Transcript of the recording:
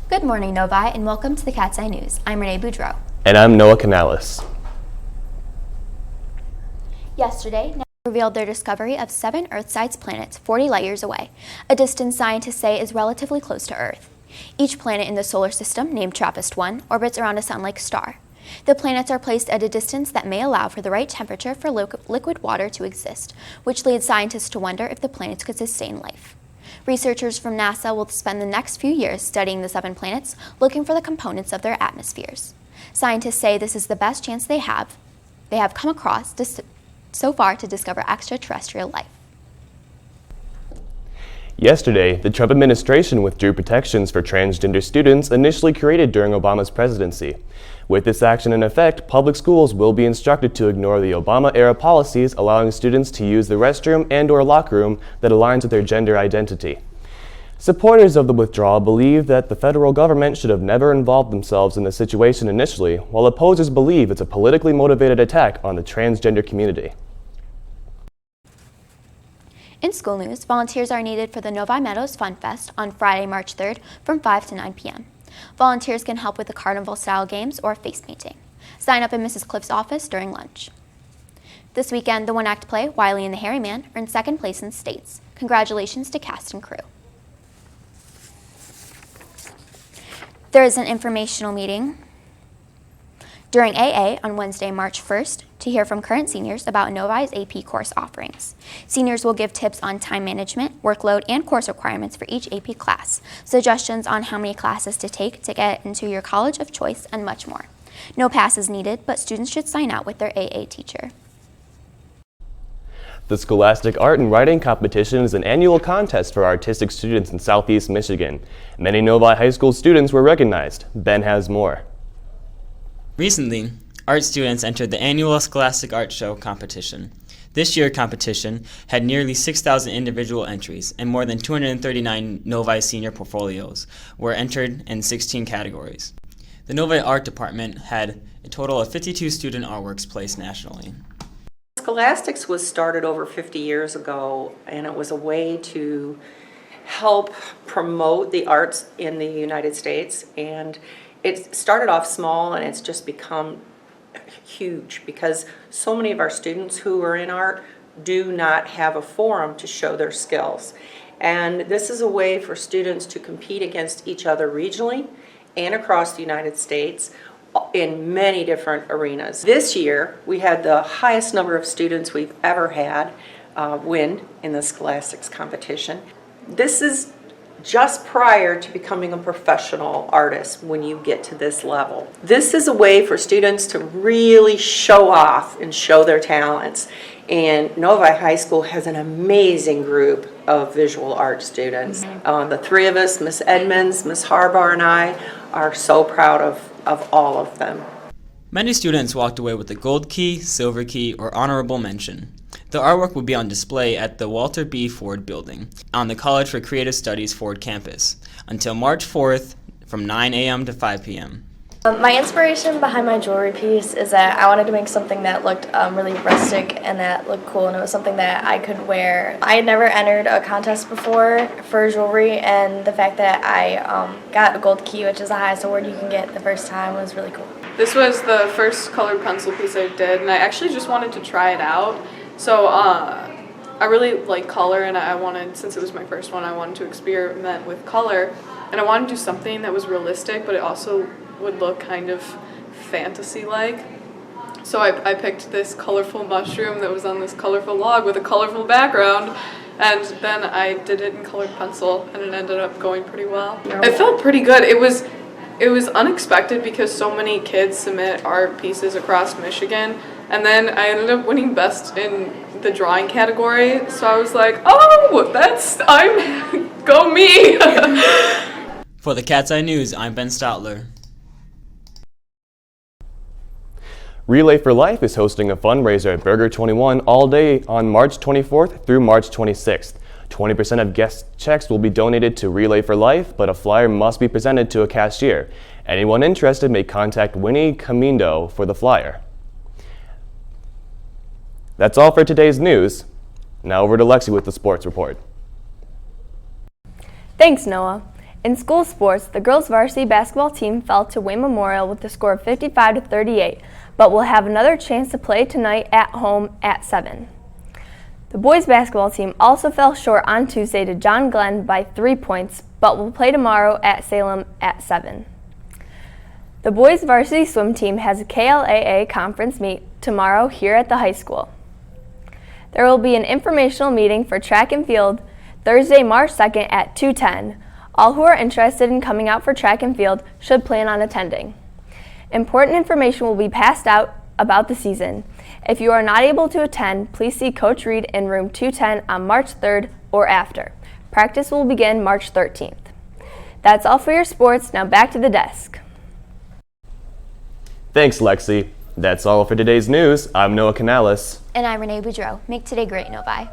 Good morning, Novi, and welcome to the Cat's Eye News. I'm Renee Boudreau. And I'm Noah Canales. Yesterday, NASA revealed their discovery of 7 Earth-sized planets 40 light years away, a distance scientists say is relatively close to Earth. Each planet in the solar system, named TRAPPIST-1, orbits around a sun-like star. The planets are placed at a distance that may allow for the right temperature for liquid water to exist, which leads scientists to wonder if the planets could sustain life. Researchers from NASA will spend the next few years studying the 7 planets, looking for the components of their atmospheres. Scientists say this is the best chance they have come across so far to discover extraterrestrial life. Yesterday, the Trump administration withdrew protections for transgender students initially created during Obama's presidency. With this action in effect, public schools will be instructed to ignore the Obama-era policies allowing students to use the restroom and/or locker room that aligns with their gender identity. Supporters of the withdrawal believe that the federal government should have never involved themselves in the situation initially, while opposers believe it's a politically motivated attack on the transgender community. In school news, volunteers are needed for the Novi Meadows Fun Fest on Friday, March 3rd from 5 to 9 p.m. Volunteers can help with the carnival-style games or face painting. Sign up in Mrs. Cliff's office during lunch. This weekend, the one-act play, Wiley and the Hairy Man, earned 2nd place in states. Congratulations to cast and crew. There is an informational meeting during AA on Wednesday, March 1st, to hear from current seniors about Novi's AP course offerings. Seniors will give tips on time management, workload, and course requirements for each AP class, suggestions on how many classes to take to get into your college of choice, and much more. No pass is needed, but students should sign out with their AA teacher. The Scholastic Art and Writing Competition is an annual contest for artistic students in Southeast Michigan. Many Novi High School students were recognized. Ben has more. Recently, art students entered the annual Scholastic Art Show competition. This year's competition had nearly 6,000 individual entries, and more than 239 Novi senior portfolios were entered in 16 categories. The Novi Art Department had a total of 52 student artworks placed nationally. Scholastics was started over 50 years ago, and it was a way to help promote the arts in the United States. And it started off small, and it's just become huge because so many of our students who are in art do not have a forum to show their skills. And this is a way for students to compete against each other regionally and across the United States in many different arenas. This year, we had the highest number of students we've ever had win in the Scholastics competition. This is just prior to becoming a professional artist when you get to this level. This is a way for students to really show off and show their talents. And Novi High School has an amazing group of visual art students. The 3 of us, Miss Edmonds, Miss Harbar, and I, are so proud of all of them. Many students walked away with a gold key, silver key, or honorable mention. The artwork will be on display at the Walter B. Ford Building on the College for Creative Studies Ford campus until March 4th from 9 a.m. to 5 p.m. My inspiration behind my jewelry piece is that I wanted to make something that looked really rustic and that looked cool, and it was something that I could wear. I had never entered a contest before for jewelry, and the fact that I got a gold key, which is the highest award you can get the first time, was really cool. This was the first colored pencil piece I did, and I actually just wanted to try it out. So I really like color, and I wanted, since it was my first one, I wanted to experiment with color, and I wanted to do something that was realistic, but it also would look kind of fantasy-like. So I picked this colorful mushroom that was on this colorful log with a colorful background, and then I did it in colored pencil, and it ended up going pretty well. It felt pretty good. It was unexpected because so many kids submit art pieces across Michigan, and then I ended up winning best in the drawing category. So I was like, oh, I'm Go me! For the Cat's Eye News, I'm Ben Stotler. Relay for Life is hosting a fundraiser at Burger 21 all day on March 24th through March 26th. 20% of guest checks will be donated to Relay for Life, but a flyer must be presented to a cashier. Anyone interested may contact Winnie Camindo for the flyer. That's all for today's news. Now over to Lexi with the sports report. Thanks, Noah. In school sports, the girls varsity basketball team fell to Wayne Memorial with a score of 55-38, but will have another chance to play tonight at home at 7. The boys basketball team also fell short on Tuesday to John Glenn by 3 points, but will play tomorrow at Salem at 7. The boys varsity swim team has a KLAA conference meet tomorrow here at the high school. There will be an informational meeting for track and field Thursday, March 2nd at 2:10. All who are interested in coming out for track and field should plan on attending. Important information will be passed out about the season. If you are not able to attend, please see Coach Reed in room 210 on March 3rd or after. Practice will begin March 13th. That's all for your sports. Now back to the desk. Thanks, Lexi. That's all for today's news. I'm Noah Canales. And I'm Renee Boudreau. Make today great, Novi.